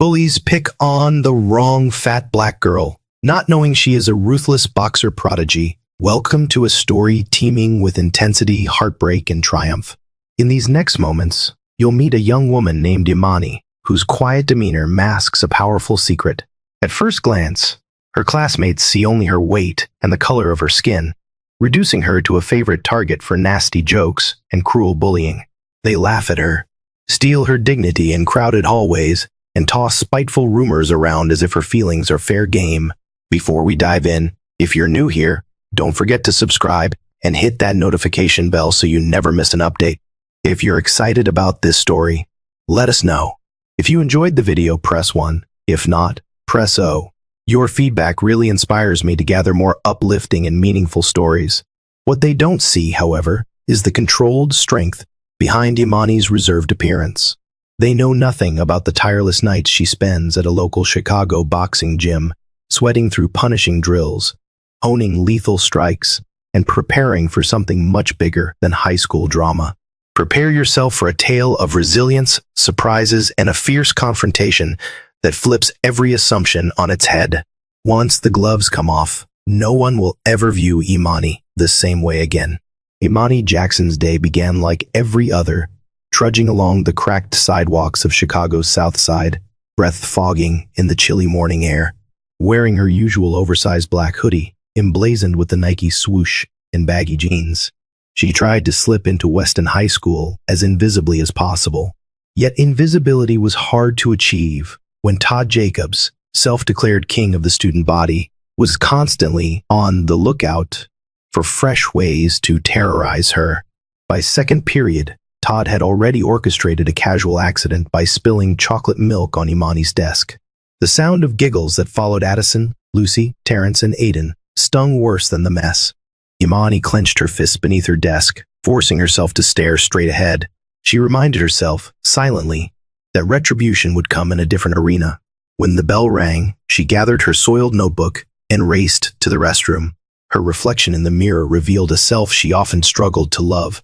Bullies pick on the wrong fat black girl, not knowing she is a ruthless boxer prodigy. Welcome to a story teeming with intensity, heartbreak, and triumph. In these next moments, you'll meet a young woman named Imani, whose quiet demeanor masks a powerful secret. At first glance, her classmates see only her weight and the color of her skin, reducing her to a favorite target for nasty jokes and cruel bullying. They laugh at her, steal her dignity in crowded hallways, and toss spiteful rumors around as if her feelings are fair game. Before we dive in, if you're new here, don't forget to subscribe and hit that notification bell so you never miss an update. If you're excited about this story, let us know. If you enjoyed the video, press 1. If not, press O. Your feedback really inspires me to gather more uplifting and meaningful stories. What they don't see, however, is the controlled strength behind Imani's reserved appearance. They know nothing about the tireless nights she spends at a local Chicago boxing gym, sweating through punishing drills, honing lethal strikes, and preparing for something much bigger than high school drama. Prepare yourself for a tale of resilience, surprises, and a fierce confrontation that flips every assumption on its head. Once the gloves come off, no one will ever view Imani the same way again. Imani Jackson's day began like every other, trudging along the cracked sidewalks of Chicago's South Side, breath fogging in the chilly morning air, wearing her usual oversized black hoodie, emblazoned with the Nike swoosh and baggy jeans. She tried to slip into Weston High School as invisibly as possible. Yet invisibility was hard to achieve when Todd Jacobs, self-declared king of the student body, was constantly on the lookout for fresh ways to terrorize her. By second period, Todd had already orchestrated a casual accident by spilling chocolate milk on Imani's desk. The sound of giggles that followed Addison, Lucy, Terrence, and Aiden stung worse than the mess. Imani clenched her fists beneath her desk, forcing herself to stare straight ahead. She reminded herself, silently, that retribution would come in a different arena. When the bell rang, she gathered her soiled notebook and raced to the restroom. Her reflection in the mirror revealed a self she often struggled to love.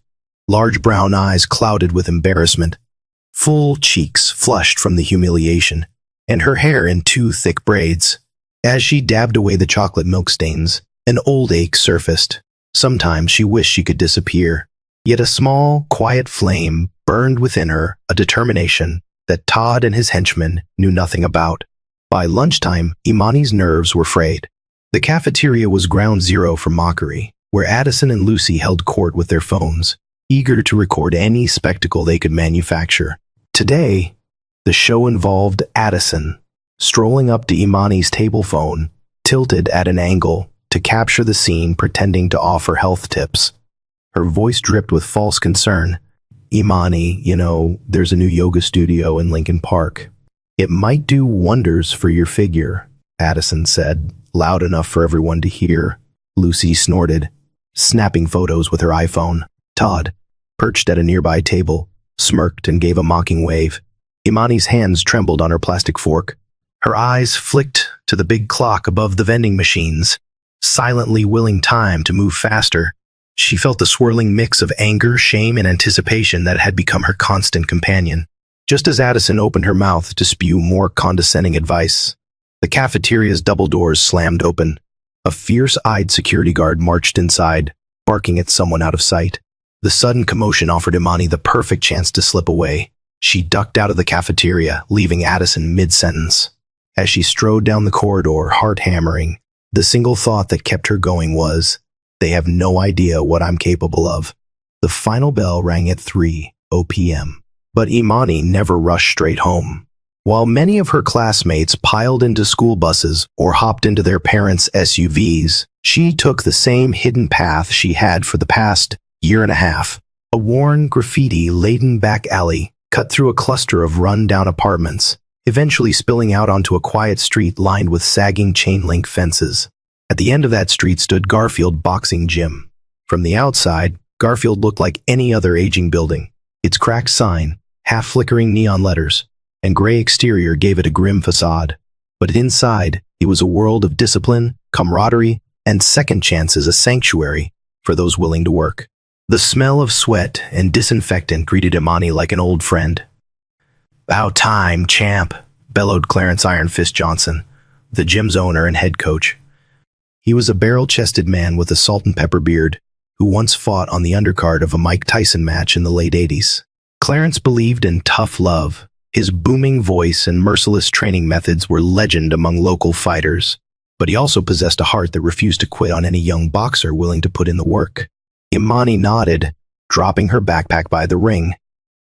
Large brown eyes clouded with embarrassment, full cheeks flushed from the humiliation, and her hair in 2 thick braids. As she dabbed away the chocolate milk stains, an old ache surfaced. Sometimes she wished she could disappear, yet a small, quiet flame burned within her, a determination that Todd and his henchmen knew nothing about. By lunchtime, Imani's nerves were frayed. The cafeteria was ground zero for mockery, where Addison and Lucy held court with their phones, eager to record any spectacle they could manufacture. Today, the show involved Addison, strolling up to Imani's table phone, tilted at an angle to capture the scene, pretending to offer health tips. Her voice dripped with false concern. "Imani, there's a new yoga studio in Lincoln Park. It might do wonders for your figure," Addison said, loud enough for everyone to hear. Lucy snorted, snapping photos with her iPhone. Todd, perched at a nearby table, smirked and gave a mocking wave. Imani's hands trembled on her plastic fork. Her eyes flicked to the big clock above the vending machines, silently willing time to move faster. She felt the swirling mix of anger, shame, and anticipation that had become her constant companion. Just as Addison opened her mouth to spew more condescending advice, the cafeteria's double doors slammed open. A fierce-eyed security guard marched inside, barking at someone out of sight. The sudden commotion offered Imani the perfect chance to slip away. She ducked out of the cafeteria, leaving Addison mid-sentence. As she strode down the corridor, heart hammering, the single thought that kept her going was, "They have no idea what I'm capable of." The final bell rang at 3:00 p.m. But Imani never rushed straight home. While many of her classmates piled into school buses or hopped into their parents' SUVs, she took the same hidden path she had for the past year and a half. A worn, graffiti-laden back alley cut through a cluster of run-down apartments, eventually spilling out onto a quiet street lined with sagging chain-link fences. At the end of that street stood Garfield Boxing Gym. From the outside, Garfield looked like any other aging building. Its cracked sign, half-flickering neon letters, and gray exterior gave it a grim facade. But inside, it was a world of discipline, camaraderie, and second chances, a sanctuary for those willing to work. The smell of sweat and disinfectant greeted Imani like an old friend. "About time, champ," bellowed Clarence Iron Fist Johnson, the gym's owner and head coach. He was a barrel-chested man with a salt and pepper beard who once fought on the undercard of a Mike Tyson match in the late 80s. Clarence believed in tough love. His booming voice and merciless training methods were legend among local fighters, but he also possessed a heart that refused to quit on any young boxer willing to put in the work. Imani nodded, dropping her backpack by the ring.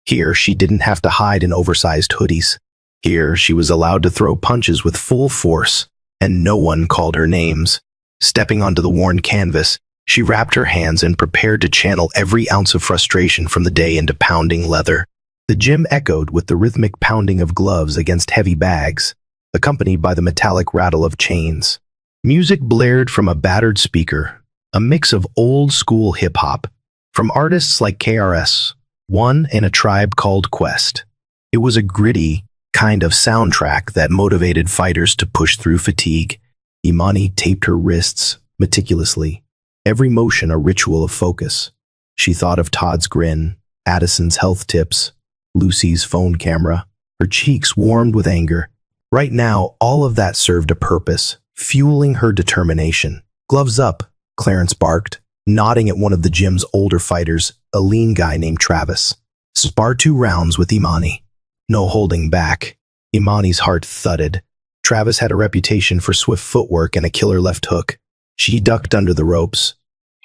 Here, she didn't have to hide in oversized hoodies. Here, she was allowed to throw punches with full force, and no one called her names. Stepping onto the worn canvas, she wrapped her hands and prepared to channel every ounce of frustration from the day into pounding leather. The gym echoed with the rhythmic pounding of gloves against heavy bags, accompanied by the metallic rattle of chains. Music blared from a battered speaker, a mix of old-school hip-hop, from artists like KRS-One and A Tribe Called Quest. It was a gritty kind of soundtrack that motivated fighters to push through fatigue. Imani taped her wrists meticulously, every motion a ritual of focus. She thought of Todd's grin, Addison's health tips, Lucy's phone camera. Her cheeks warmed with anger. Right now, all of that served a purpose, fueling her determination. "Gloves up," Clarence barked, nodding at one of the gym's older fighters, a lean guy named Travis. "Spar 2 rounds with Imani." No holding back. Imani's heart thudded. Travis had a reputation for swift footwork and a killer left hook. She ducked under the ropes,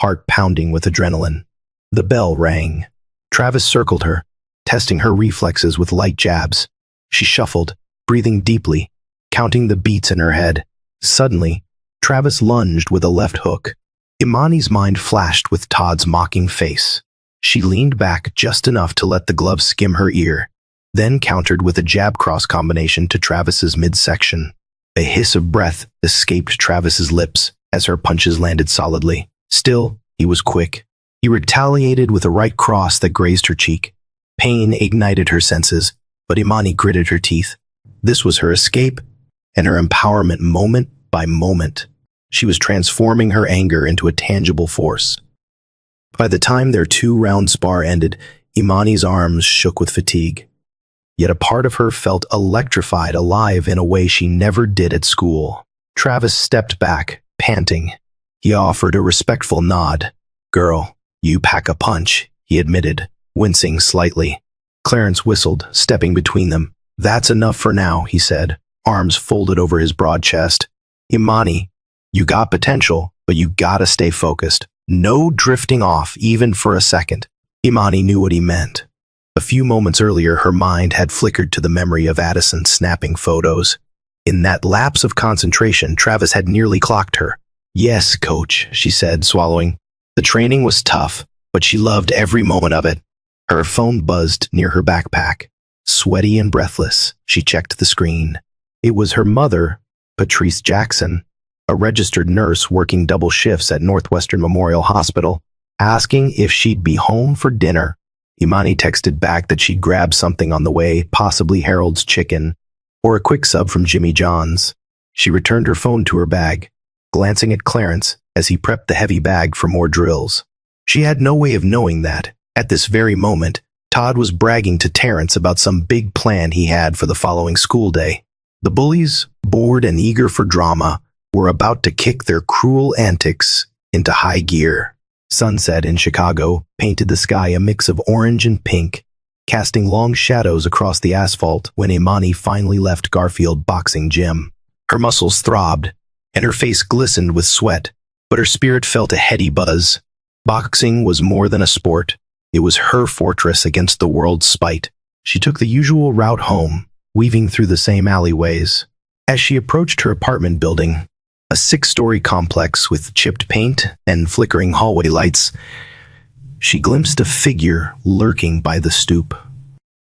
heart pounding with adrenaline. The bell rang. Travis circled her, testing her reflexes with light jabs. She shuffled, breathing deeply, counting the beats in her head. Suddenly, Travis lunged with a left hook. Imani's mind flashed with Todd's mocking face. She leaned back just enough to let the glove skim her ear, then countered with a jab-cross combination to Travis's midsection. A hiss of breath escaped Travis's lips as her punches landed solidly. Still, he was quick. He retaliated with a right cross that grazed her cheek. Pain ignited her senses, but Imani gritted her teeth. This was her escape and her empowerment moment by moment. She was transforming her anger into a tangible force. By the time their 2-round spar ended, Imani's arms shook with fatigue. Yet a part of her felt electrified, alive in a way she never did at school. Travis stepped back, panting. He offered a respectful nod. "Girl, you pack a punch," he admitted, wincing slightly. Clarence whistled, stepping between them. "That's enough for now," he said, arms folded over his broad chest. "Imani, you got potential, but you gotta stay focused. No drifting off, even for a second." Imani knew what he meant. A few moments earlier, her mind had flickered to the memory of Addison snapping photos. In that lapse of concentration, Travis had nearly clocked her. "Yes, coach," she said, swallowing. The training was tough, but she loved every moment of it. Her phone buzzed near her backpack. Sweaty and breathless, she checked the screen. It was her mother, Patrice Jackson, a registered nurse working double shifts at Northwestern Memorial Hospital, asking if she'd be home for dinner. Imani texted back that she'd grab something on the way, possibly Harold's Chicken, or a quick sub from Jimmy John's. She returned her phone to her bag, glancing at Clarence as he prepped the heavy bag for more drills. She had no way of knowing that, at this very moment, Todd was bragging to Terrence about some big plan he had for the following school day. The bullies, bored and eager for drama, were about to kick their cruel antics into high gear. Sunset in Chicago painted the sky a mix of orange and pink, casting long shadows across the asphalt when Imani finally left Garfield Boxing Gym. Her muscles throbbed, and her face glistened with sweat, but her spirit felt a heady buzz. Boxing was more than a sport. It was her fortress against the world's spite. She took the usual route home, weaving through the same alleyways. As she approached her apartment building, a 6-story complex with chipped paint and flickering hallway lights, she glimpsed a figure lurking by the stoop.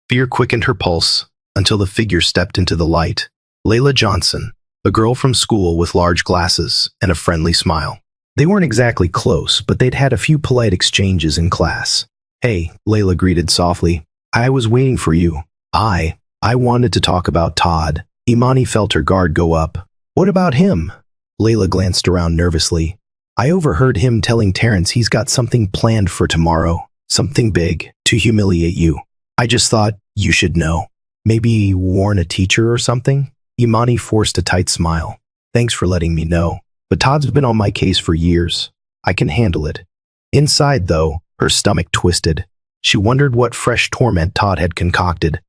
Fear quickened her pulse until the figure stepped into the light. Layla Johnson, a girl from school with large glasses and a friendly smile. They weren't exactly close, but they'd had a few polite exchanges in class. "Hey," Layla greeted softly. "I was waiting for you. I wanted to talk about Todd." Imani felt her guard go up. "What about him?" Layla glanced around nervously. "I overheard him telling Terrence he's got something planned for tomorrow. Something big, to humiliate you. I just thought you should know. Maybe warn a teacher or something?" Imani forced a tight smile. Thanks for letting me know, but Todd's been on my case for years. I can handle it. Inside, though, her stomach twisted. She wondered what fresh torment Todd had concocted.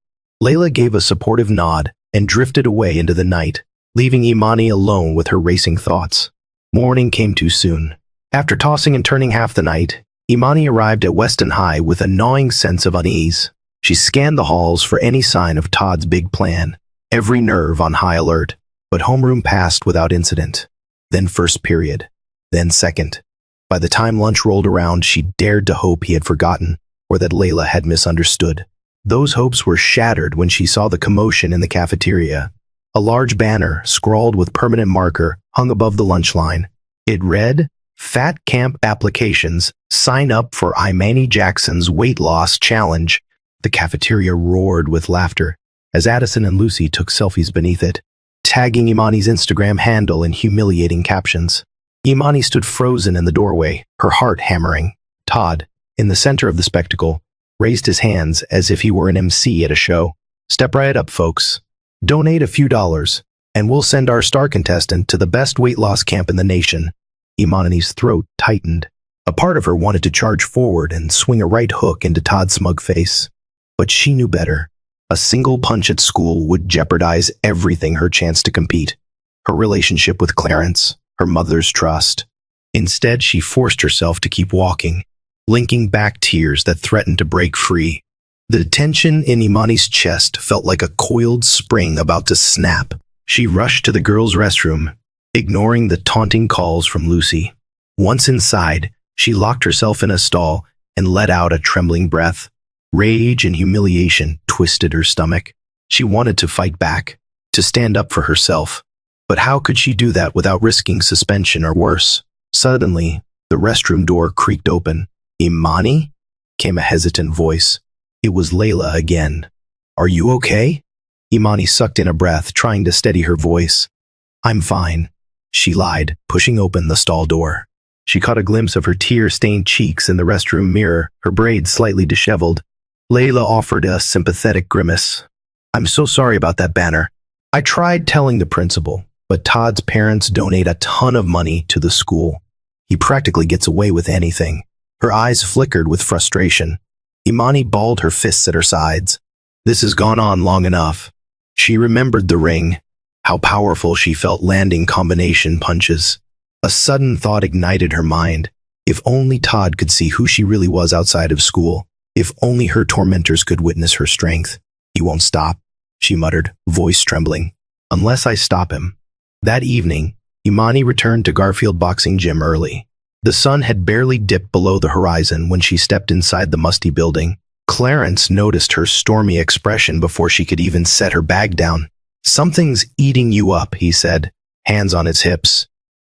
Layla gave a supportive nod and drifted away into the night, leaving Imani alone with her racing thoughts. Morning came too soon. After tossing and turning half the night, Imani arrived at Weston High with a gnawing sense of unease. She scanned the halls for any sign of Todd's big plan, every nerve on high alert, but homeroom passed without incident. Then first period, then second. By the time lunch rolled around, she dared to hope he had forgotten or that Layla had misunderstood. Those hopes were shattered when she saw the commotion in the cafeteria. A large banner, scrawled with permanent marker, hung above the lunch line. It read, "Fat Camp Applications. Sign up for Imani Jackson's Weight Loss Challenge." The cafeteria roared with laughter as Addison and Lucy took selfies beneath it, tagging Imani's Instagram handle in humiliating captions. Imani stood frozen in the doorway, her heart hammering. Todd, in the center of the spectacle, raised his hands as if he were an MC at a show. "Step right up, folks. Donate a few dollars, and we'll send our star contestant to the best weight loss camp in the nation." Imani's throat tightened. A part of her wanted to charge forward and swing a right hook into Todd's smug face. But she knew better. A single punch at school would jeopardize everything: her chance to compete, her relationship with Clarence, her mother's trust. Instead, she forced herself to keep walking, blinking back tears that threatened to break free. The tension in Imani's chest felt like a coiled spring about to snap. She rushed to the girls' restroom, ignoring the taunting calls from Lucy. Once inside, she locked herself in a stall and let out a trembling breath. Rage and humiliation twisted her stomach. She wanted to fight back, to stand up for herself. But how could she do that without risking suspension or worse? Suddenly, the restroom door creaked open. "Imani?" came a hesitant voice. It was Layla again. "Are you okay?" Imani sucked in a breath, trying to steady her voice. "I'm fine," she lied, pushing open the stall door. She caught a glimpse of her tear-stained cheeks in the restroom mirror, her braids slightly disheveled. Layla offered a sympathetic grimace. "I'm so sorry about that banner. I tried telling the principal, but Todd's parents donate a ton of money to the school. He practically gets away with anything." Her eyes flickered with frustration. Imani balled her fists at her sides. This has gone on long enough. She remembered the ring, how powerful she felt landing combination punches. A sudden thought ignited her mind. If only Todd could see who she really was outside of school. If only her tormentors could witness her strength. "He won't stop," she muttered, voice trembling. "Unless I stop him." That evening, Imani returned to Garfield Boxing Gym early. The sun had barely dipped below the horizon when she stepped inside the musty building. Clarence noticed her stormy expression before she could even set her bag down. "Something's eating you up," he said, hands on his hips.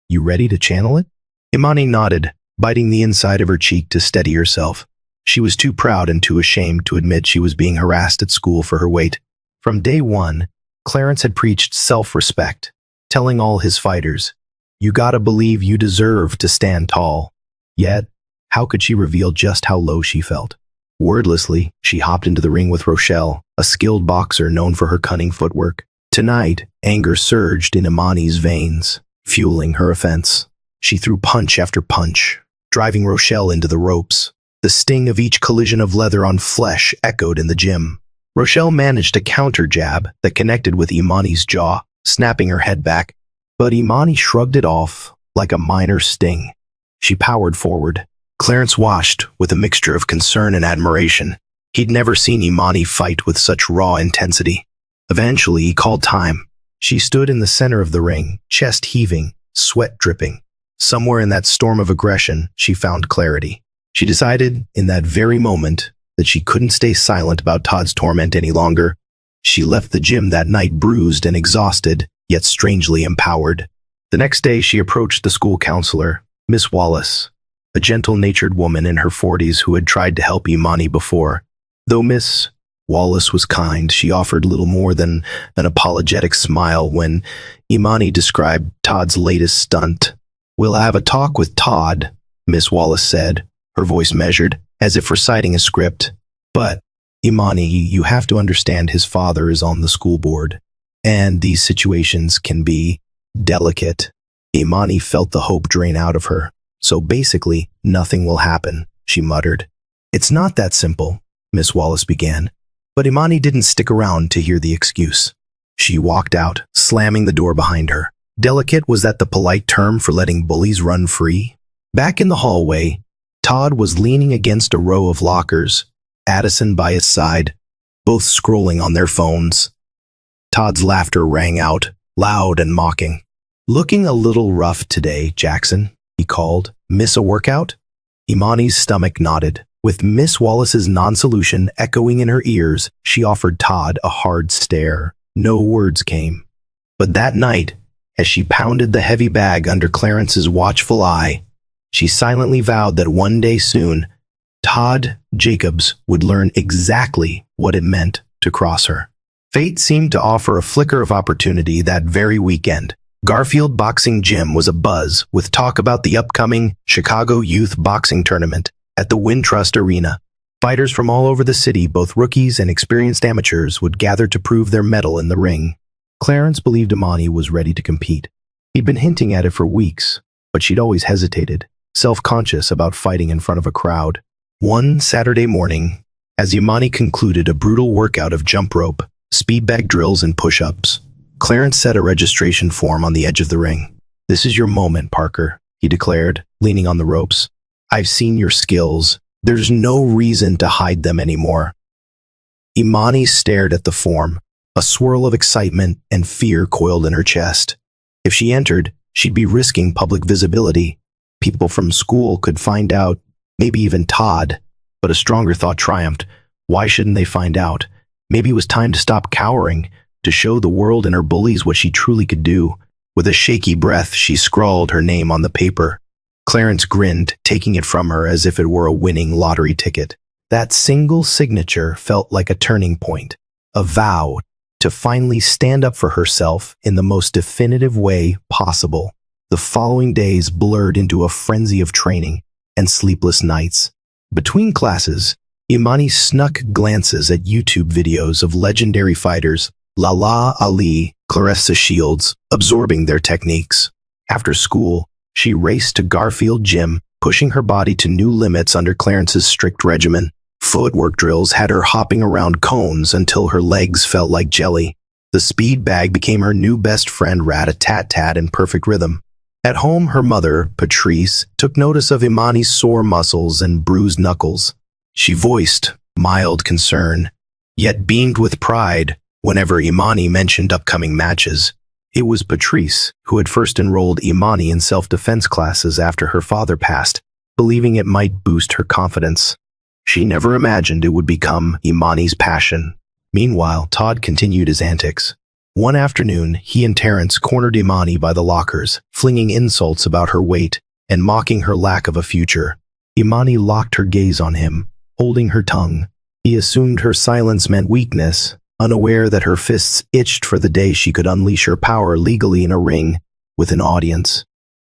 "You ready to channel it?" Imani nodded, biting the inside of her cheek to steady herself. She was too proud and too ashamed to admit she was being harassed at school for her weight. From day one, Clarence had preached self-respect, telling all his fighters, "You gotta believe you deserve to stand tall." Yet, how could she reveal just how low she felt? Wordlessly, she hopped into the ring with Rochelle, a skilled boxer known for her cunning footwork. Tonight, anger surged in Imani's veins, fueling her offense. She threw punch after punch, driving Rochelle into the ropes. The sting of each collision of leather on flesh echoed in the gym. Rochelle managed a counter jab that connected with Imani's jaw, snapping her head back. But Imani shrugged it off like a minor sting. She powered forward. Clarence watched with a mixture of concern and admiration. He'd never seen Imani fight with such raw intensity. Eventually, he called time. She stood in the center of the ring, chest heaving, sweat dripping. Somewhere in that storm of aggression, she found clarity. She decided, in that very moment, that she couldn't stay silent about Todd's torment any longer. She left the gym that night bruised and exhausted, yet strangely empowered. The next day, she approached the school counselor, Miss Wallace, a gentle-natured woman in her 40s who had tried to help Imani before. Though Miss Wallace was kind, she offered little more than an apologetic smile when Imani described Todd's latest stunt. "We'll have a talk with Todd," Miss Wallace said, her voice measured, as if reciting a script. "But, Imani, you have to understand his father is on the school board, and these situations can be delicate. Imani felt the hope drain out of her. So basically, nothing will happen, she muttered. It's not that simple, Miss Wallace began, but Imani didn't stick around to hear the excuse. She walked out, slamming the door behind her. Delicate, was that the polite term for letting bullies run free? Back in the hallway, Todd was leaning against a row of lockers, Addison by his side, both scrolling on their phones. Todd's laughter rang out, loud and mocking. Looking a little rough today, Jackson, he called. Miss a workout? Imani's stomach nodded. With Miss Wallace's non-solution echoing in her ears, she offered Todd a hard stare. No words came. But that night, as she pounded the heavy bag under Clarence's watchful eye, she silently vowed that one day soon, Todd Jacobs would learn exactly what it meant to cross her. Fate seemed to offer a flicker of opportunity that very weekend. Garfield Boxing Gym was abuzz with talk about the upcoming Chicago Youth Boxing Tournament at the Wintrust Arena. Fighters from all over the city, both rookies and experienced amateurs, would gather to prove their mettle in the ring. Clarence believed Imani was ready to compete. He'd been hinting at it for weeks, but she'd always hesitated, self-conscious about fighting in front of a crowd. One Saturday morning, as Imani concluded a brutal workout of jump rope, speed bag drills, and push-ups, Clarence set a registration form on the edge of the ring. "This is your moment, Parker," he declared, leaning on the ropes. "I've seen your skills. There's no reason to hide them anymore." Imani stared at the form. A swirl of excitement and fear coiled in her chest. If she entered, she'd be risking public visibility. People from school could find out, maybe even Todd. But a stronger thought triumphed. Why shouldn't they find out? Maybe it was time to stop cowering, to show the world and her bullies what she truly could do. With a shaky breath, she scrawled her name on the paper. Clarence grinned, taking it from her as if it were a winning lottery ticket. That single signature felt like a turning point, a vow to finally stand up for herself in the most definitive way possible. The following days blurred into a frenzy of training and sleepless nights. Between classes, Imani snuck glances at YouTube videos of legendary fighters Lala Ali, Clarissa Shields, absorbing their techniques. After school, she raced to Garfield Gym, pushing her body to new limits under Clarence's strict regimen. Footwork drills had her hopping around cones until her legs felt like jelly. The speed bag became her new best friend, rat-a-tat-tat, in perfect rhythm. At home, her mother, Patrice, took notice of Imani's sore muscles and bruised knuckles. She voiced mild concern, yet beamed with pride whenever Imani mentioned upcoming matches. It was Patrice who had first enrolled Imani in self-defense classes after her father passed, believing it might boost her confidence. She never imagined it would become Imani's passion. Meanwhile, Todd continued his antics. One afternoon, he and Terrence cornered Imani by the lockers, flinging insults about her weight and mocking her lack of a future. Imani locked her gaze on him, holding her tongue. He assumed her silence meant weakness, unaware that her fists itched for the day she could unleash her power legally in a ring with an audience,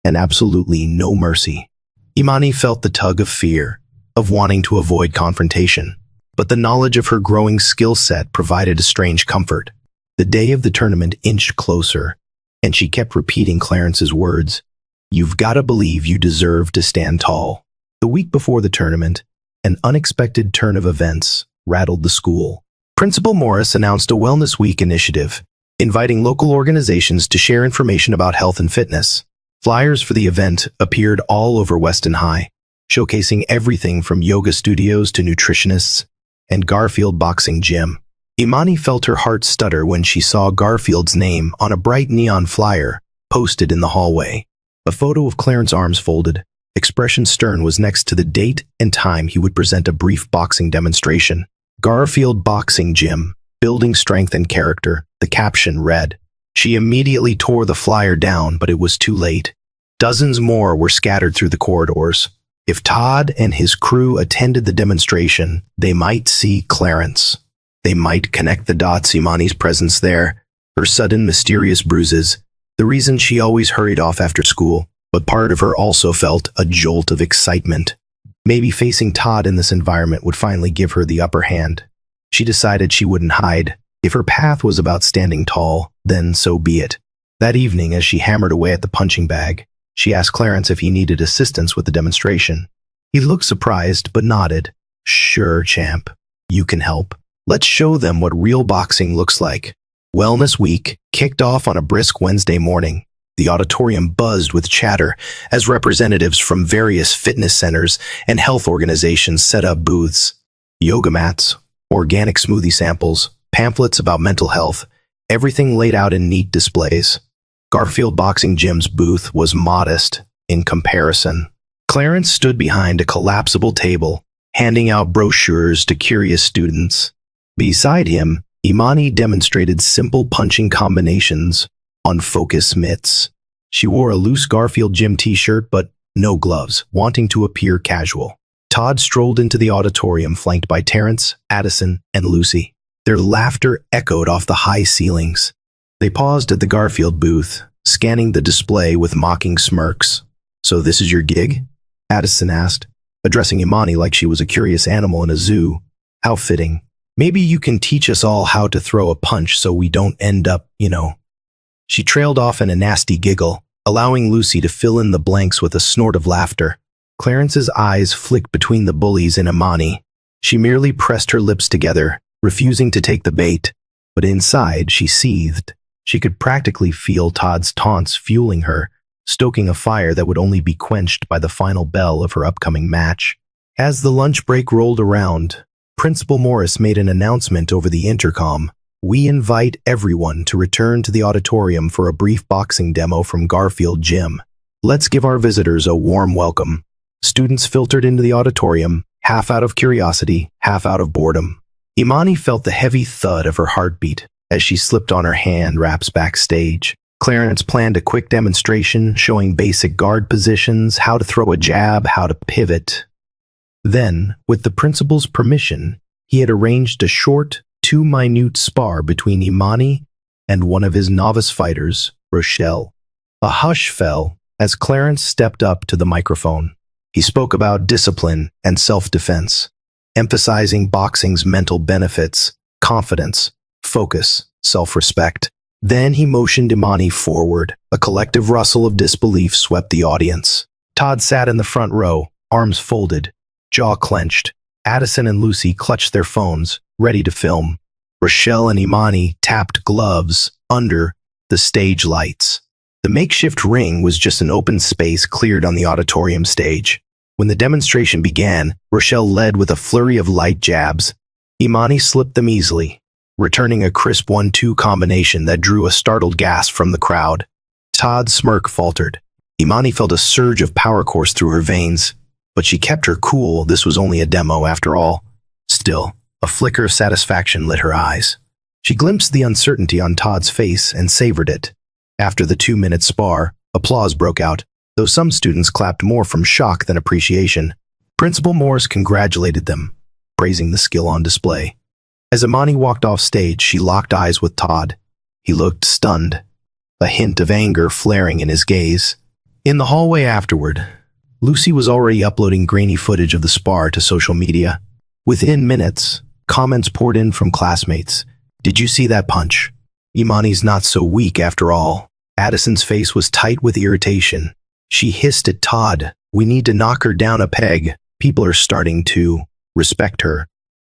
and absolutely no mercy. Imani felt the tug of fear, of wanting to avoid confrontation, but the knowledge of her growing skill set provided a strange comfort. The day of the tournament inched closer, and she kept repeating Clarence's words, "You've got to believe you deserve to stand tall." The week before the tournament, an unexpected turn of events rattled the school. Principal Morris announced a Wellness Week initiative, inviting local organizations to share information about health and fitness. Flyers for the event appeared all over Weston High, showcasing everything from yoga studios to nutritionists and Garfield Boxing Gym. Imani felt her heart stutter when she saw Garfield's name on a bright neon flyer posted in the hallway. A photo of Clarence's arms folded, expression stern, was next to the date and time he would present a brief boxing demonstration. Garfield Boxing Gym, building strength and character, the caption read. She immediately tore the flyer down, but it was too late. Dozens more were scattered through the corridors. If Todd and his crew attended the demonstration, they might see Clarence. They might connect the dots. Imani's presence there, her sudden mysterious bruises, the reason she always hurried off after school. But part of her also felt a jolt of excitement. Maybe facing Todd in this environment would finally give her the upper hand. She decided she wouldn't hide. If her path was about standing tall, then so be it. That evening, as she hammered away at the punching bag, she asked Clarence if he needed assistance with the demonstration. He looked surprised, but nodded. Sure, champ. You can help. Let's show them what real boxing looks like. Wellness Week kicked off on a brisk Wednesday morning. The auditorium buzzed with chatter as representatives from various fitness centers and health organizations set up booths. Yoga mats, organic smoothie samples, pamphlets about mental health, everything laid out in neat displays. Garfield Boxing Gym's booth was modest in comparison. Clarence stood behind a collapsible table, handing out brochures to curious students. Beside him, Imani demonstrated simple punching combinations on focus mitts. She wore a loose Garfield Gym t-shirt but no gloves, wanting to appear casual. Todd strolled into the auditorium flanked by Terrence, Addison, and Lucy. Their laughter echoed off the high ceilings. They paused at the Garfield booth, scanning the display with mocking smirks. So this is your gig? Addison asked, addressing Imani like she was a curious animal in a zoo. How fitting. Maybe you can teach us all how to throw a punch so we don't end up, She trailed off in a nasty giggle, allowing Lucy to fill in the blanks with a snort of laughter. Clarence's eyes flicked between the Bullies and Imani. She merely pressed her lips together, refusing to take the bait. But inside, she seethed. She could practically feel Todd's taunts fueling her, stoking a fire that would only be quenched by the final bell of her upcoming match. As the lunch break rolled around, Principal Morris made an announcement over the intercom. We invite everyone to return to the auditorium for a brief boxing demo from Garfield Gym. Let's give our visitors a warm welcome. Students filtered into the auditorium, half out of curiosity, half out of boredom. Imani felt the heavy thud of her heartbeat as she slipped on her hand wraps backstage. Clarence planned a quick demonstration showing basic guard positions, how to throw a jab, how to pivot. Then, with the principal's permission, he had arranged a short, two-minute spar between Imani and one of his novice fighters, Rochelle. A hush fell as Clarence stepped up to the microphone. He spoke about discipline and self-defense, emphasizing boxing's mental benefits, confidence, focus, self-respect. Then he motioned Imani forward. A collective rustle of disbelief swept the audience. Todd sat in the front row, arms folded, jaw clenched. Addison and Lucy clutched their phones, ready to film. Rochelle and Imani tapped gloves under the stage lights. The makeshift ring was just an open space cleared on the auditorium stage. When the demonstration began, Rochelle led with a flurry of light jabs. Imani slipped them easily, returning a crisp 1-2 combination that drew a startled gasp from the crowd. Todd's smirk faltered. Imani felt a surge of power course through her veins, but she kept her cool. This was only a demo after all. Still, a flicker of satisfaction lit her eyes. She glimpsed the uncertainty on Todd's face and savored it. After the 2-minute spar, applause broke out, though some students clapped more from shock than appreciation. Principal Morris congratulated them, praising the skill on display. As Imani walked off stage, she locked eyes with Todd. He looked stunned, a hint of anger flaring in his gaze. In the hallway afterward, Lucy was already uploading grainy footage of the spar to social media. Within minutes, comments poured in from classmates. Did you see that punch? Imani's not so weak after all. Addison's face was tight with irritation. She hissed at Todd. We need to knock her down a peg. People are starting to respect her.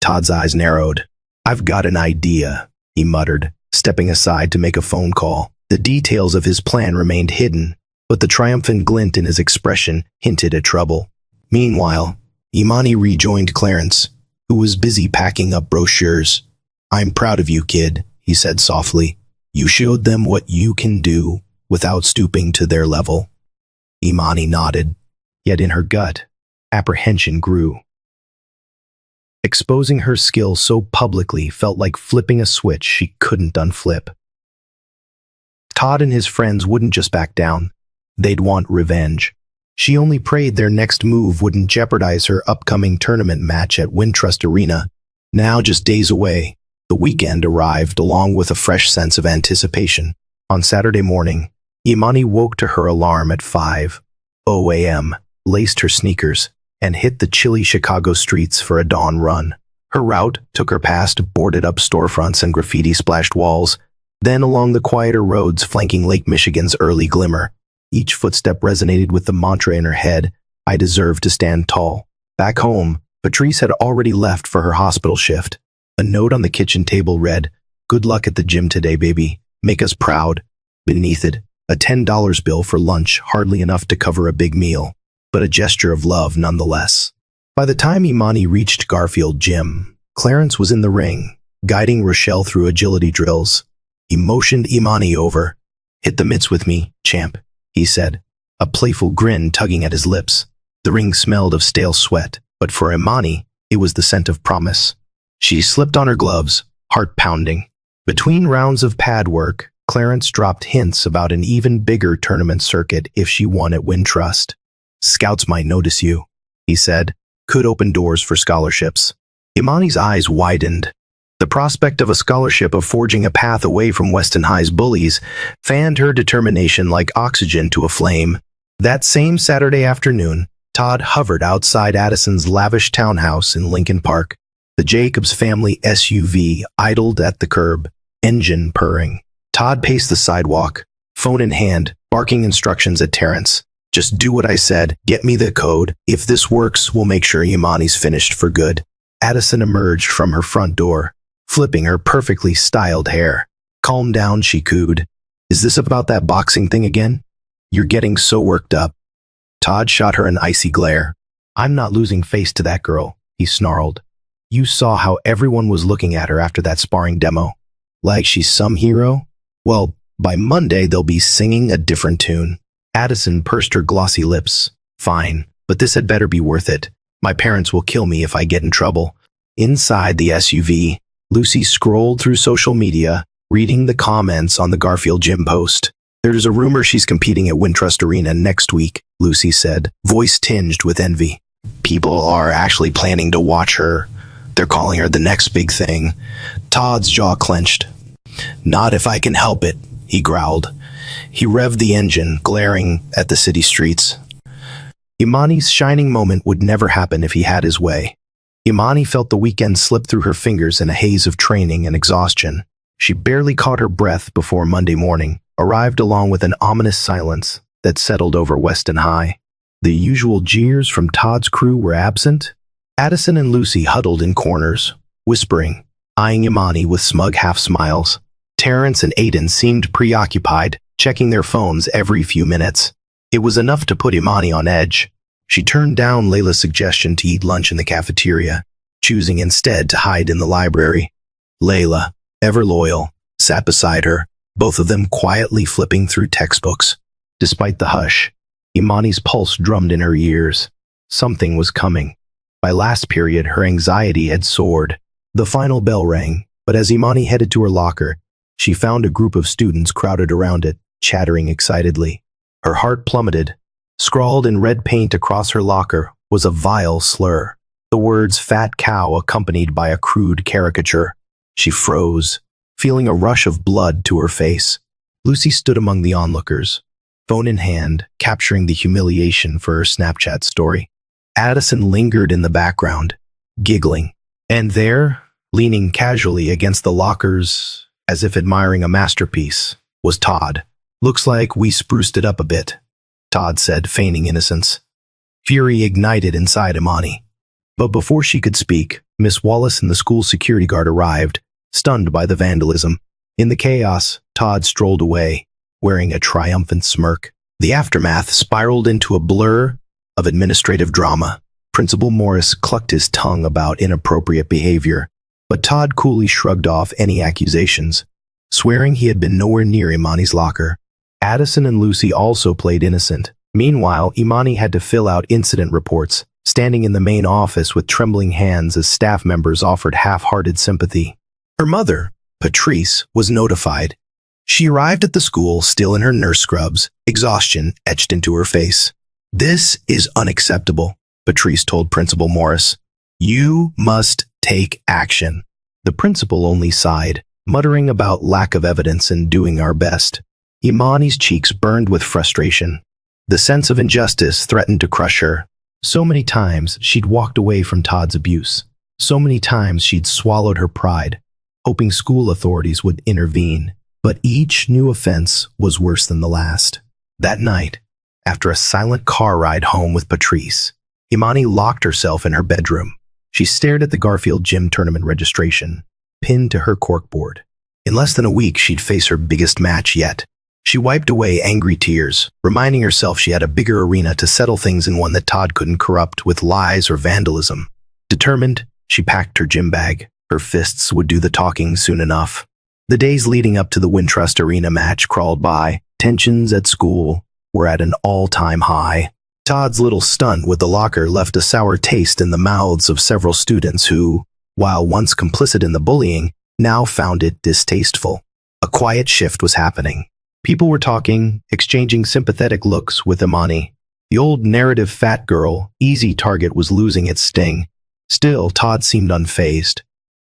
Todd's eyes narrowed. I've got an idea, he muttered, stepping aside to make a phone call. The details of his plan remained hidden, but the triumphant glint in his expression hinted at trouble. Meanwhile, Imani rejoined Clarence, who was busy packing up brochures. I'm proud of you, kid, he said softly. You showed them what you can do without stooping to their level. Imani nodded, yet in her gut, apprehension grew. Exposing her skill so publicly felt like flipping a switch she couldn't unflip. Todd and his friends wouldn't just back down. They'd want revenge. She only prayed their next move wouldn't jeopardize her upcoming tournament match at Wintrust Arena. Now just days away, the weekend arrived along with a fresh sense of anticipation. On Saturday morning, Imani woke to her alarm at 5:00 a.m., laced her sneakers, and hit the chilly Chicago streets for a dawn run. Her route took her past boarded-up storefronts and graffiti-splashed walls, then along the quieter roads flanking Lake Michigan's early glimmer. Each footstep resonated with the mantra in her head, "I deserve to stand tall." Back home, Patrice had already left for her hospital shift. A note on the kitchen table read, "Good luck at the gym today, baby. Make us proud." Beneath it, a $10 bill for lunch, hardly enough to cover a big meal, but a gesture of love nonetheless. By the time Imani reached Garfield Gym, Clarence was in the ring, guiding Rochelle through agility drills. He motioned Imani over. "Hit the mitts with me, champ," he said, a playful grin tugging at his lips. The ring smelled of stale sweat, but for Imani, it was the scent of promise. She slipped on her gloves, heart pounding. Between rounds of pad work, Clarence dropped hints about an even bigger tournament circuit if she won at Wintrust. "Scouts might notice you," he said. "Could open doors for scholarships." Imani's eyes widened. The prospect of a scholarship of forging a path away from Weston High's bullies fanned her determination like oxygen to a flame. That same Saturday afternoon, Todd hovered outside Addison's lavish townhouse in Lincoln Park. The Jacobs family SUV idled at the curb, engine purring. Todd paced the sidewalk, phone in hand, barking instructions at Terrence. "Just do what I said. Get me the code. If this works, we'll make sure Imani's finished for good." Addison emerged from her front door, flipping her perfectly styled hair. "Calm down," she cooed. "Is this about that boxing thing again? You're getting so worked up." Todd shot her an icy glare. "I'm not losing face to that girl," he snarled. "You saw how everyone was looking at her after that sparring demo. Like she's some hero? Well, by Monday they'll be singing a different tune." Addison pursed her glossy lips. "Fine, but this had better be worth it. My parents will kill me if I get in trouble." Inside the SUV, Lucy scrolled through social media, reading the comments on the Garfield Gym post. "There's a rumor she's competing at Wintrust Arena next week," Lucy said, voice tinged with envy. "People are actually planning to watch her. They're calling her the next big thing." Todd's jaw clenched. "Not if I can help it," he growled. He revved the engine, glaring at the city streets. Imani's shining moment would never happen if he had his way. Imani felt the weekend slip through her fingers in a haze of training and exhaustion. She barely caught her breath before Monday morning arrived along with an ominous silence that settled over Weston High. The usual jeers from Todd's crew were absent. Addison and Lucy huddled in corners, whispering, eyeing Imani with smug half-smiles. Terrence and Aiden seemed preoccupied, checking their phones every few minutes. It was enough to put Imani on edge. She turned down Layla's suggestion to eat lunch in the cafeteria, choosing instead to hide in the library. Layla, ever loyal, sat beside her, both of them quietly flipping through textbooks. Despite the hush, Imani's pulse drummed in her ears. Something was coming. By last period, her anxiety had soared. The final bell rang, but as Imani headed to her locker, she found a group of students crowded around it, chattering excitedly. Her heart plummeted. Scrawled in red paint across her locker was a vile slur, the words "fat cow" accompanied by a crude caricature. She froze, feeling a rush of blood to her face. Lucy stood among the onlookers, phone in hand, capturing the humiliation for her Snapchat story. Addison lingered in the background, giggling. And there, leaning casually against the lockers, as if admiring a masterpiece, was Todd. "Looks like we spruced it up a bit," Todd said, feigning innocence. Fury ignited inside Imani. But before she could speak, Miss Wallace and the school security guard arrived, stunned by the vandalism. In the chaos, Todd strolled away, wearing a triumphant smirk. The aftermath spiraled into a blur of administrative drama. Principal Morris clucked his tongue about inappropriate behavior, but Todd coolly shrugged off any accusations, swearing he had been nowhere near Imani's locker. Addison and Lucy also played innocent. Meanwhile, Imani had to fill out incident reports, standing in the main office with trembling hands as staff members offered half-hearted sympathy. Her mother, Patrice, was notified. She arrived at the school still in her nurse scrubs, exhaustion etched into her face. "This is unacceptable," Patrice told Principal Morris. "You must take action." The principal only sighed, muttering about lack of evidence and doing our best. Imani's cheeks burned with frustration. The sense of injustice threatened to crush her. So many times she'd walked away from Todd's abuse. So many times she'd swallowed her pride, hoping school authorities would intervene. But each new offense was worse than the last. That night, after a silent car ride home with Patrice, Imani locked herself in her bedroom. She stared at the Garfield Gym tournament registration, pinned to her corkboard. In less than a week, she'd face her biggest match yet. She wiped away angry tears, reminding herself she had a bigger arena to settle things in, one that Todd couldn't corrupt with lies or vandalism. Determined, she packed her gym bag. Her fists would do the talking soon enough. The days leading up to the Wintrust Arena match crawled by. Tensions at school were at an all-time high. Todd's little stunt with the locker left a sour taste in the mouths of several students who, while once complicit in the bullying, now found it distasteful. A quiet shift was happening. People were talking, exchanging sympathetic looks with Imani. The old narrative fat girl, easy target, was losing its sting. Still, Todd seemed unfazed.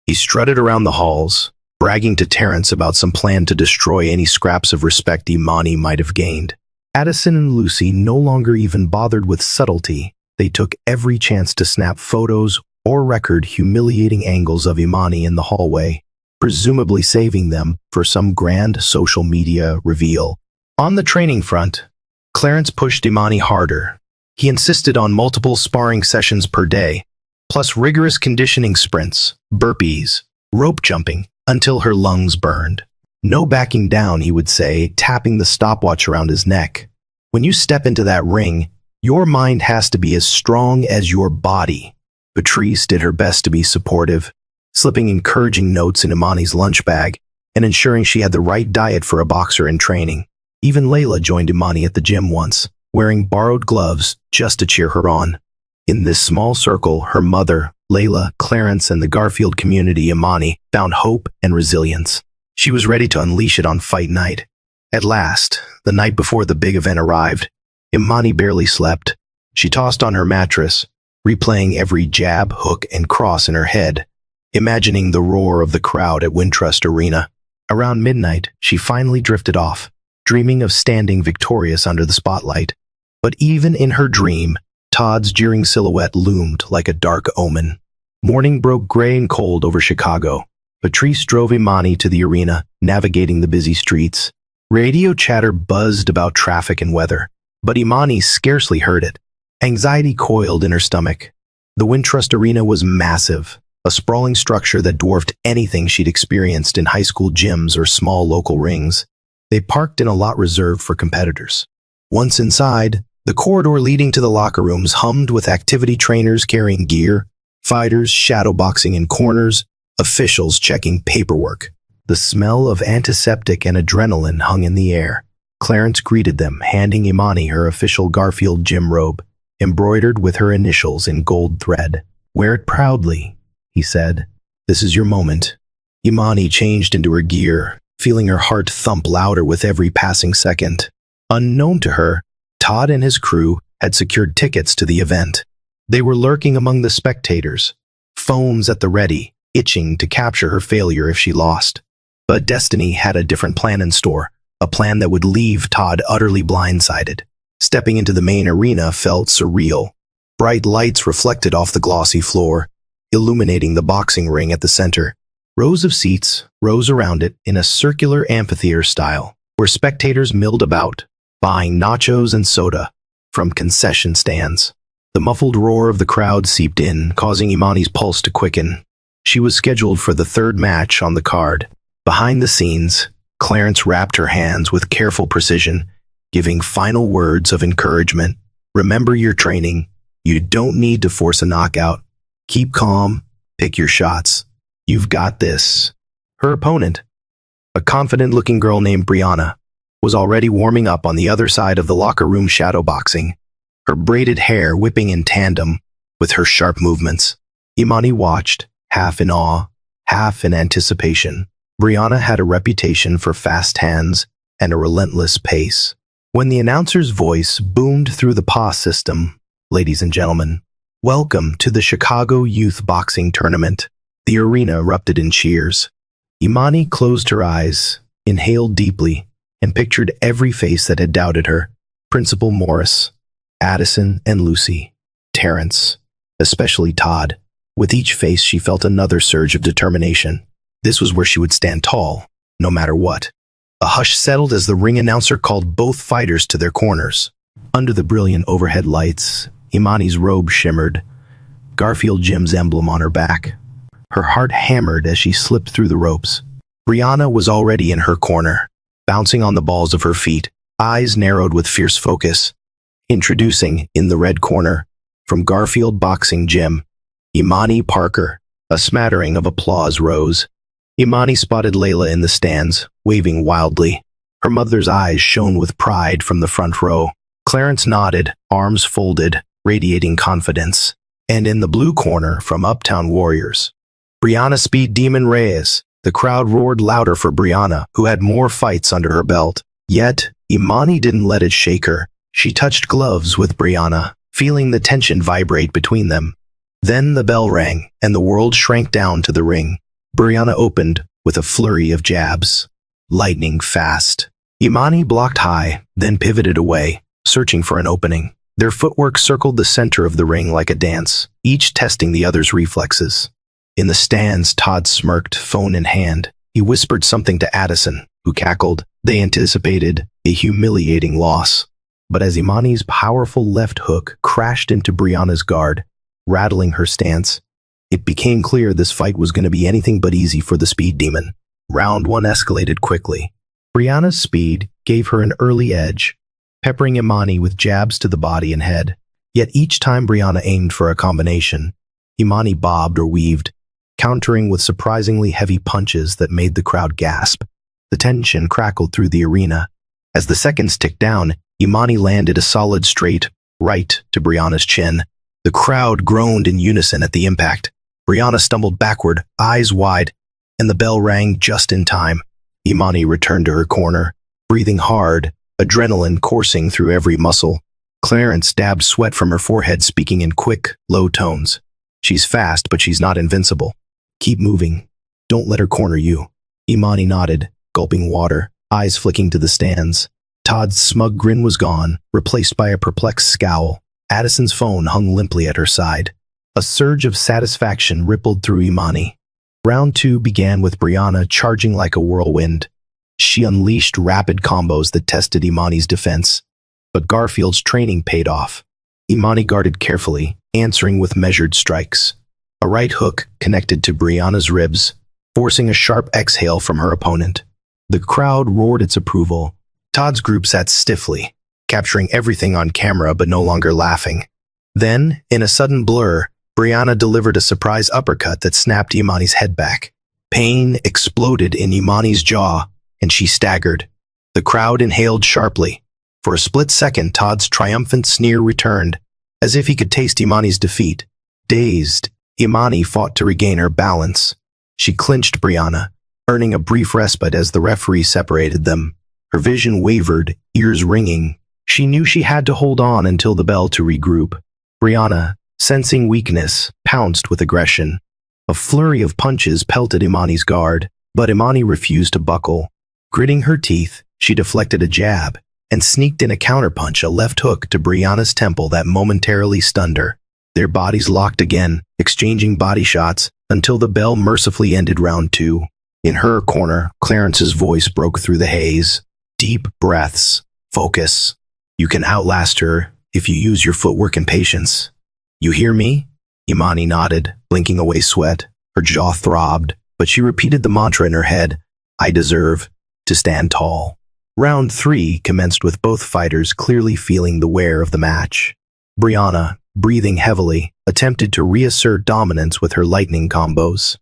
He strutted around the halls, bragging to Terrence about some plan to destroy any scraps of respect Imani might have gained. Addison and Lucy no longer even bothered with subtlety. They took every chance to snap photos or record humiliating angles of Imani in the hallway, presumably saving them for some grand social media reveal. On the training front, Clarence pushed Imani harder. He insisted on multiple sparring sessions per day, plus rigorous conditioning sprints, burpees, rope jumping, until her lungs burned. No backing down, he would say, tapping the stopwatch around his neck. When you step into that ring, your mind has to be as strong as your body. Patrice did her best to be supportive, slipping encouraging notes in Imani's lunch bag and ensuring she had the right diet for a boxer in training. Even Layla joined Imani at the gym once, wearing borrowed gloves just to cheer her on. In this small circle, her mother, Layla, Clarence, and the Garfield community, Imani, found hope and resilience. She was ready to unleash it on fight night. At last, the night before the big event arrived, Imani barely slept. She tossed on her mattress, replaying every jab, hook, and cross in her head, imagining the roar of the crowd at Wintrust Arena. Around midnight, she finally drifted off, dreaming of standing victorious under the spotlight. But even in her dream, Todd's jeering silhouette loomed like a dark omen. Morning broke gray and cold over Chicago. Patrice drove Imani to the arena, navigating the busy streets. Radio chatter buzzed about traffic and weather, but Imani scarcely heard it. Anxiety coiled in her stomach. The Wintrust Arena was massive, a sprawling structure that dwarfed anything she'd experienced in high school gyms or small local rings. They parked in a lot reserved for competitors. Once inside, the corridor leading to the locker rooms hummed with activity trainers carrying gear, fighters shadowboxing in corners, officials checking paperwork. The smell of antiseptic and adrenaline hung in the air. Clarence greeted them, handing Imani her official Garfield gym robe, embroidered with her initials in gold thread. "Wear it proudly," he said. "This is your moment." Imani changed into her gear, feeling her heart thump louder with every passing second. Unknown to her, Todd and his crew had secured tickets to the event. They were lurking among the spectators, phones at the ready, itching to capture her failure if she lost. But destiny had a different plan in store, a plan that would leave Todd utterly blindsided. Stepping into the main arena felt surreal. Bright lights reflected off the glossy floor, illuminating the boxing ring at the center. Rows of seats rose around it in a circular amphitheater style, where spectators milled about, buying nachos and soda from concession stands. The muffled roar of the crowd seeped in, causing Imani's pulse to quicken. She was scheduled for the third match on the card. Behind the scenes, Clarence wrapped her hands with careful precision, giving final words of encouragement. "Remember your training. You don't need to force a knockout. Keep calm. Pick your shots. You've got this." Her opponent, a confident-looking girl named Brianna, was already warming up on the other side of the locker room shadowboxing, her braided hair whipping in tandem with her sharp movements. Imani watched, half in awe, half in anticipation. Brianna had a reputation for fast hands and a relentless pace. When the announcer's voice boomed through the PA system, "Ladies and gentlemen, welcome to the Chicago Youth Boxing Tournament," the arena erupted in cheers. Imani closed her eyes, inhaled deeply, and pictured every face that had doubted her. Principal Morris, Addison and Lucy, Terrence, especially Todd. With each face, she felt another surge of determination. This was where she would stand tall, no matter what. A hush settled as the ring announcer called both fighters to their corners. Under the brilliant overhead lights, Imani's robe shimmered, Garfield Jim's emblem on her back. Her heart hammered as she slipped through the ropes. Brianna was already in her corner, bouncing on the balls of her feet, eyes narrowed with fierce focus. Introducing, in the red corner, from Garfield Boxing Gym, Imani Parker. A smattering of applause rose. Imani spotted Layla in the stands, waving wildly. Her mother's eyes shone with pride from the front row. Clarence nodded, arms folded, radiating confidence. And in the blue corner, from Uptown Warriors, Brianna Speed Demon Reyes. The crowd roared louder for Brianna, who had more fights under her belt. Yet, Imani didn't let it shake her. She touched gloves with Brianna, feeling the tension vibrate between them. Then the bell rang, and the world shrank down to the ring. Brianna opened with a flurry of jabs. Lightning fast. Imani blocked high, then pivoted away, searching for an opening. Their footwork circled the center of the ring like a dance, each testing the other's reflexes. In the stands, Todd smirked, phone in hand. He whispered something to Addison, who cackled. They anticipated a humiliating loss. But as Imani's powerful left hook crashed into Brianna's guard, rattling her stance, it became clear this fight was going to be anything but easy for the Speed Demon. Round 1 escalated quickly. Brianna's speed gave her an early edge, peppering Imani with jabs to the body and head. Yet each time Brianna aimed for a combination, Imani bobbed or weaved, countering with surprisingly heavy punches that made the crowd gasp. The tension crackled through the arena. As the seconds ticked down, Imani landed a solid straight right to Brianna's chin. The crowd groaned in unison at the impact. Brianna stumbled backward, eyes wide, and the bell rang just in time. Imani returned to her corner, breathing hard, adrenaline coursing through every muscle. Clarence dabbed sweat from her forehead, speaking in quick, low tones. She's fast, but she's not invincible. Keep moving. Don't let her corner you. Imani nodded, gulping water, eyes flicking to the stands. Todd's smug grin was gone, replaced by a perplexed scowl. Addison's phone hung limply at her side. A surge of satisfaction rippled through Imani. Round 2 began with Brianna charging like a whirlwind. She unleashed rapid combos that tested Imani's defense. But Garfield's training paid off. Imani guarded carefully, answering with measured strikes. A right hook connected to Brianna's ribs, forcing a sharp exhale from her opponent. The crowd roared its approval. Todd's group sat stiffly, capturing everything on camera but no longer laughing. Then, in a sudden blur, Brianna delivered a surprise uppercut that snapped Imani's head back. Pain exploded in Imani's jaw, and she staggered. The crowd inhaled sharply. For a split second, Todd's triumphant sneer returned, as if he could taste Imani's defeat. Dazed, Imani fought to regain her balance. She clinched Brianna, earning a brief respite as the referee separated them. Her vision wavered, ears ringing. She knew she had to hold on until the bell to regroup. Brianna, sensing weakness, pounced with aggression. A flurry of punches pelted Imani's guard, but Imani refused to buckle. Gritting her teeth, she deflected a jab and sneaked in a counterpunch, a left hook to Brianna's temple that momentarily stunned her. Their bodies locked again, exchanging body shots until the bell mercifully ended round 2. In her corner, Clarence's voice broke through the haze. Deep breaths. Focus. You can outlast her if you use your footwork and patience. You hear me? Imani nodded, blinking away sweat. Her jaw throbbed, but she repeated the mantra in her head. I deserve to stand tall. Round 3 commenced with both fighters clearly feeling the wear of the match. Brianna, breathing heavily, attempted to reassert dominance with her lightning combos.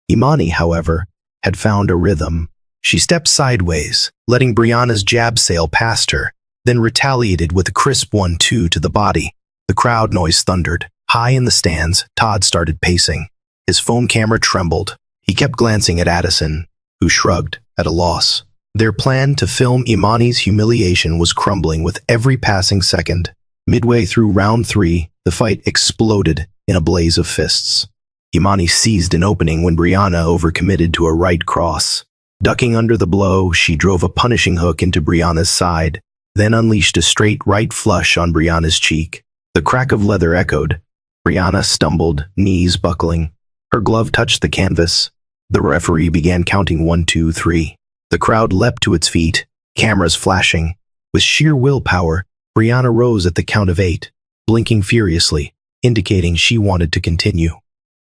Imani, however, had found a rhythm. She stepped sideways, letting Brianna's jab sail past her, then retaliated with a crisp 1-2 to the body. The crowd noise thundered. High in the stands, Todd started pacing. His phone camera trembled. He kept glancing at Addison, who shrugged, at a loss. Their plan to film Imani's humiliation was crumbling with every passing second. Midway through round 3, the fight exploded in a blaze of fists. Imani seized an opening when Brianna overcommitted to a right cross. Ducking under the blow, she drove a punishing hook into Brianna's side, then unleashed a straight right flush on Brianna's cheek. The crack of leather echoed, Brianna stumbled, knees buckling. Her glove touched the canvas. The referee began counting 1, 2, 3. The crowd leapt to its feet, cameras flashing. With sheer willpower, Brianna rose at the count of 8, blinking furiously, indicating she wanted to continue.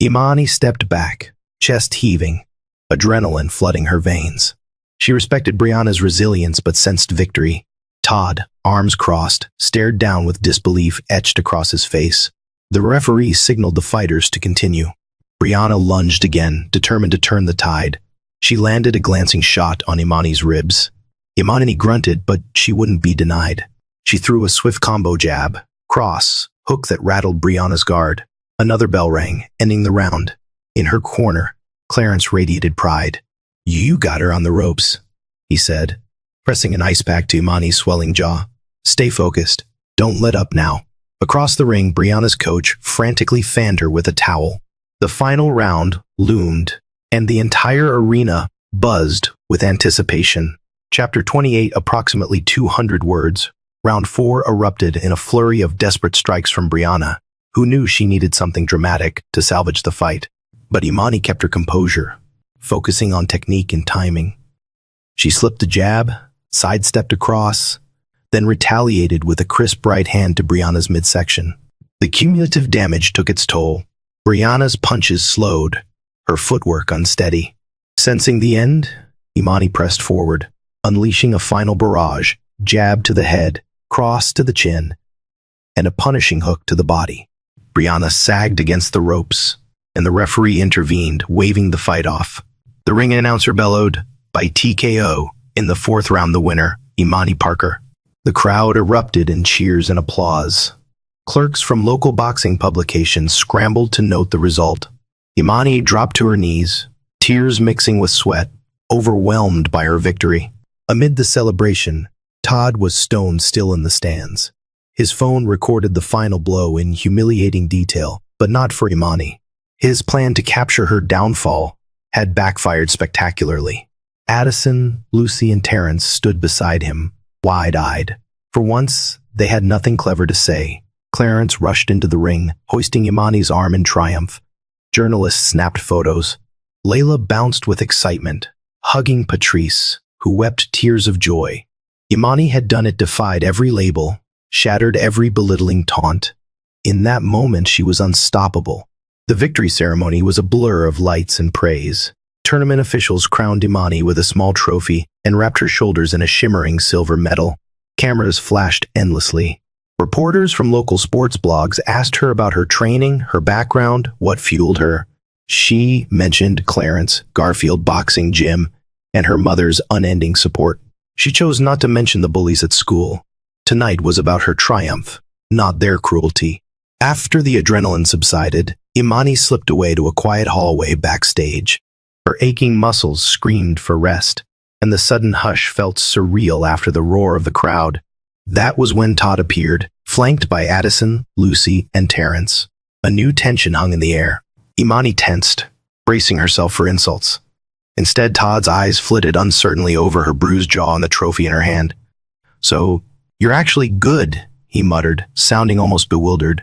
Imani stepped back, chest heaving, adrenaline flooding her veins. She respected Brianna's resilience but sensed victory. Todd, arms crossed, stared down with disbelief etched across his face. The referee signaled the fighters to continue. Brianna lunged again, determined to turn the tide. She landed a glancing shot on Imani's ribs. Imani grunted, but she wouldn't be denied. She threw a swift combo jab, cross, hook that rattled Brianna's guard. Another bell rang, ending the round. In her corner, Clarence radiated pride. "You got her on the ropes," he said, pressing an ice pack to Imani's swelling jaw. "Stay focused. Don't let up now." Across the ring, Brianna's coach frantically fanned her with a towel. The final round loomed, and the entire arena buzzed with anticipation. Chapter 28, approximately 200 words. Round 4 erupted in a flurry of desperate strikes from Brianna, who knew she needed something dramatic to salvage the fight. But Imani kept her composure, focusing on technique and timing. She slipped a jab, sidestepped across, then retaliated with a crisp right hand to Brianna's midsection. The cumulative damage took its toll. Brianna's punches slowed, her footwork unsteady. Sensing the end, Imani pressed forward, unleashing a final barrage, jab to the head, cross to the chin, and a punishing hook to the body. Brianna sagged against the ropes, and the referee intervened, waving the fight off. The ring announcer bellowed, "By TKO, in the 4th round the winner, Imani Parker." The crowd erupted in cheers and applause. Clerks from local boxing publications scrambled to note the result. Imani dropped to her knees, tears mixing with sweat, overwhelmed by her victory. Amid the celebration, Todd was stone still in the stands. His phone recorded the final blow in humiliating detail, but not for Imani. His plan to capture her downfall had backfired spectacularly. Addison, Lucy, and Terrence stood beside him, wide-eyed. For once, they had nothing clever to say. Clarence rushed into the ring, hoisting Imani's arm in triumph. Journalists snapped photos. Layla bounced with excitement, hugging Patrice, who wept tears of joy. Imani had done it, defied every label, shattered every belittling taunt. In that moment, she was unstoppable. The victory ceremony was a blur of lights and praise. Tournament officials crowned Imani with a small trophy and wrapped her shoulders in a shimmering silver medal. Cameras flashed endlessly. Reporters from local sports blogs asked her about her training, her background, what fueled her. She mentioned Clarence, Garfield Boxing Gym, and her mother's unending support. She chose not to mention the bullies at school. Tonight was about her triumph, not their cruelty. After the adrenaline subsided, Imani slipped away to a quiet hallway backstage. Her aching muscles screamed for rest, and the sudden hush felt surreal after the roar of the crowd. That was when Todd appeared, flanked by Addison, Lucy, and Terrence. A new tension hung in the air. Imani tensed, bracing herself for insults. Instead, Todd's eyes flitted uncertainly over her bruised jaw and the trophy in her hand. "So, you're actually good," he muttered, sounding almost bewildered.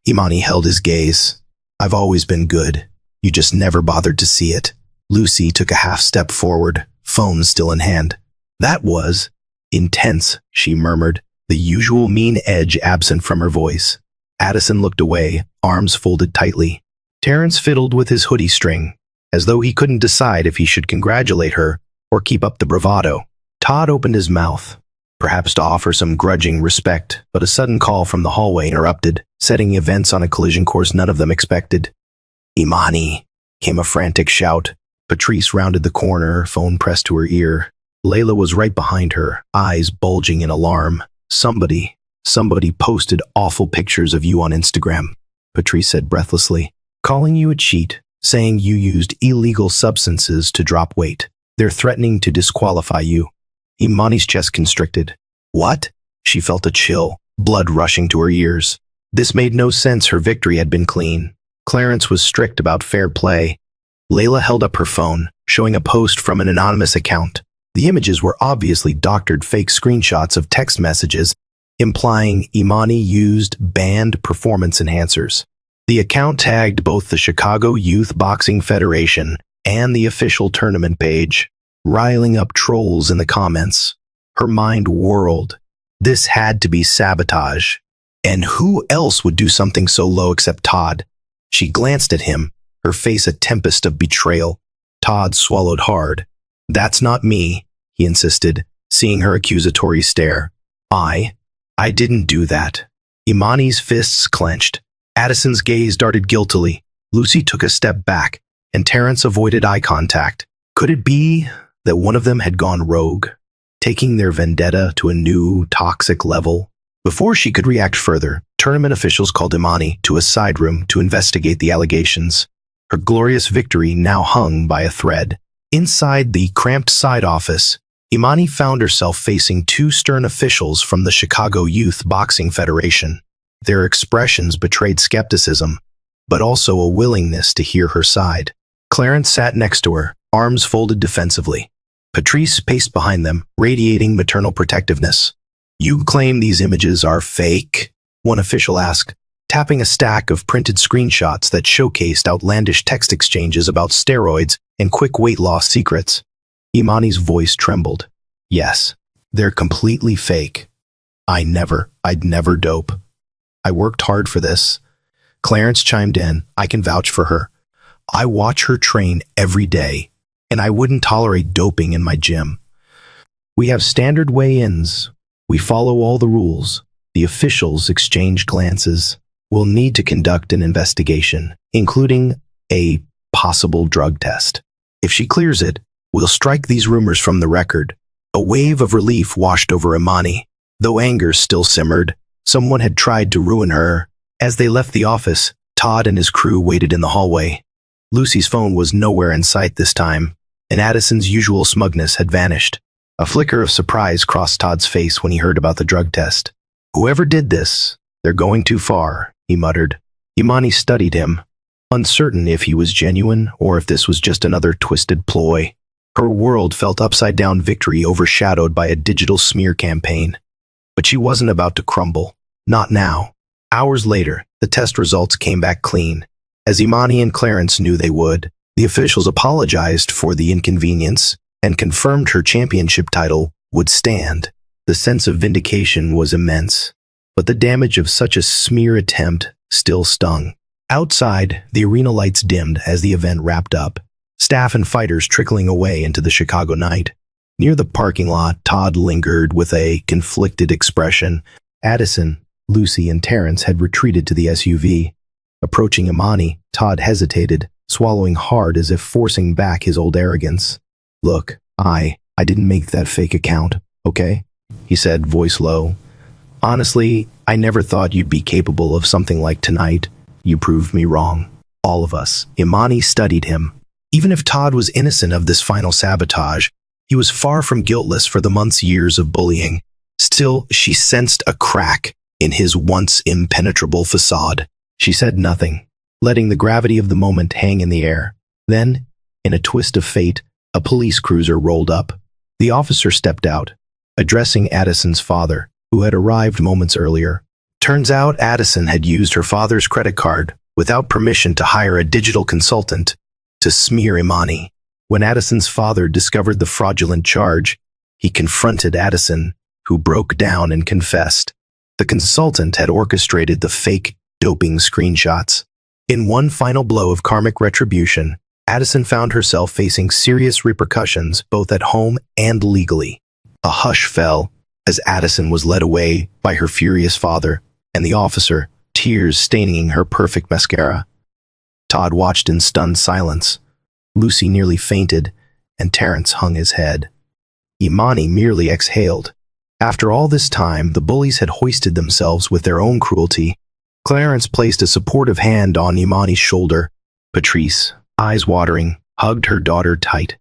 Imani held his gaze. "I've always been good. You just never bothered to see it." Lucy took a half step forward, phone still in hand. "That was intense," she murmured, the usual mean edge absent from her voice. Addison looked away, arms folded tightly. Terrence fiddled with his hoodie string, as though he couldn't decide if he should congratulate her or keep up the bravado. Todd opened his mouth, perhaps to offer some grudging respect, but a sudden call from the hallway interrupted, setting events on a collision course none of them expected. "Imani!" came a frantic shout. Patrice rounded the corner, phone pressed to her ear. Layla was right behind her, eyes bulging in alarm. Somebody posted awful pictures of you on Instagram," Patrice said breathlessly. "Calling you a cheat, saying you used illegal substances to drop weight. They're threatening to disqualify you." Imani's chest constricted. "What?" She felt a chill, blood rushing to her ears. This made no sense. Her victory had been clean. Clarence was strict about fair play. Layla held up her phone, showing a post from an anonymous account. The images were obviously doctored fake screenshots of text messages implying Imani used banned performance enhancers. The account tagged both the Chicago Youth Boxing Federation and the official tournament page, riling up trolls in the comments. Her mind whirled. This had to be sabotage. And who else would do something so low except Todd? She glanced at him, her face a tempest of betrayal. Todd swallowed hard. "That's not me," he insisted, seeing her accusatory stare. I didn't do that." Imani's fists clenched. Addison's gaze darted guiltily. Lucy took a step back, and Terrence avoided eye contact. Could it be that one of them had gone rogue, taking their vendetta to a new, toxic level? Before she could react further, tournament officials called Imani to a side room to investigate the allegations. Her glorious victory now hung by a thread. Inside the cramped side office, Imani found herself facing two stern officials from the Chicago Youth Boxing Federation. Their expressions betrayed skepticism, but also a willingness to hear her side. Clarence sat next to her, arms folded defensively. Patrice paced behind them, radiating maternal protectiveness. "You claim these images are fake?" one official asked, tapping a stack of printed screenshots that showcased outlandish text exchanges about steroids and quick weight loss secrets. Imani's voice trembled. "Yes, they're completely fake. I'd never dope. I worked hard for this." Clarence chimed in. "I can vouch for her. I watch her train every day, and I wouldn't tolerate doping in my gym. We have standard weigh-ins. We follow all the rules." The officials exchanged glances. "We'll need to conduct an investigation, including a possible drug test. If she clears it, we'll strike these rumors from the record." A wave of relief washed over Imani. Though anger still simmered, someone had tried to ruin her. As they left the office, Todd and his crew waited in the hallway. Lucy's phone was nowhere in sight this time, and Addison's usual smugness had vanished. A flicker of surprise crossed Todd's face when he heard about the drug test. "Whoever did this, they're going too far," he muttered. Imani studied him, uncertain if he was genuine or if this was just another twisted ploy. Her world felt upside-down victory overshadowed by a digital smear campaign. But she wasn't about to crumble. Not now. Hours later, the test results came back clean, as Imani and Clarence knew they would. The officials apologized for the inconvenience and confirmed her championship title would stand. The sense of vindication was immense, but the damage of such a smear attempt still stung. Outside, the arena lights dimmed as the event wrapped up, staff and fighters trickling away into the Chicago night. Near the parking lot, Todd lingered with a conflicted expression. Addison, Lucy, and Terrence had retreated to the SUV. Approaching Imani, Todd hesitated, swallowing hard as if forcing back his old arrogance. "Look, I didn't make that fake account, okay?" he said, voice low. "Honestly, I never thought you'd be capable of something like tonight. You proved me wrong. All of us." Imani studied him. Even if Todd was innocent of this final sabotage, he was far from guiltless for the years of bullying. Still, she sensed a crack in his once impenetrable facade. She said nothing, letting the gravity of the moment hang in the air. Then, in a twist of fate, a police cruiser rolled up. The officer stepped out, addressing Addison's father, who had arrived moments earlier. Turns out Addison had used her father's credit card without permission to hire a digital consultant to smear Imani. When Addison's father discovered the fraudulent charge, he confronted Addison, who broke down and confessed. The consultant had orchestrated the fake doping screenshots. In one final blow of karmic retribution, Addison found herself facing serious repercussions both at home and legally. A hush fell as Addison was led away by her furious father and the officer, tears staining her perfect mascara. Todd watched in stunned silence. Lucy nearly fainted, and Terrence hung his head. Imani merely exhaled. After all this time, the bullies had hoisted themselves with their own cruelty. Clarence placed a supportive hand on Imani's shoulder. Patrice, eyes watering, hugged her daughter tight.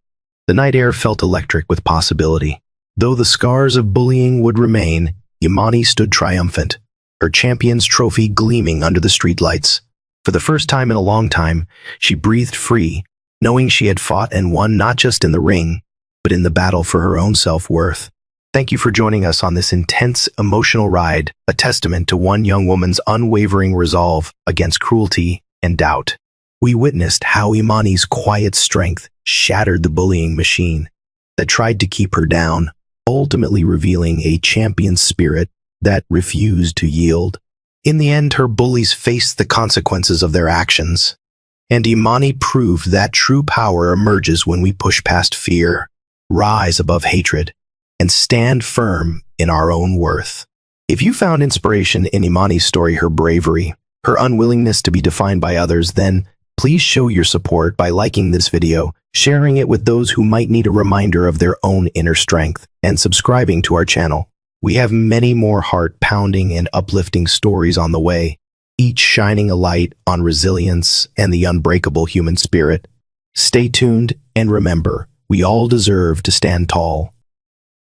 The night air felt electric with possibility. Though the scars of bullying would remain, Imani stood triumphant, her champion's trophy gleaming under the streetlights. For the first time in a long time, she breathed free, knowing she had fought and won not just in the ring, but in the battle for her own self-worth. Thank you for joining us on this intense, emotional ride, a testament to one young woman's unwavering resolve against cruelty and doubt. We witnessed how Imani's quiet strength shattered the bullying machine that tried to keep her down, ultimately revealing a champion spirit that refused to yield. In the end, her bullies faced the consequences of their actions, and Imani proved that true power emerges when we push past fear, rise above hatred, and stand firm in our own worth. If you found inspiration in Imani's story, her bravery, her unwillingness to be defined by others, then please show your support by liking this video, sharing it with those who might need a reminder of their own inner strength, and subscribing to our channel. We have many more heart-pounding and uplifting stories on the way, each shining a light on resilience and the unbreakable human spirit. Stay tuned and remember, we all deserve to stand tall.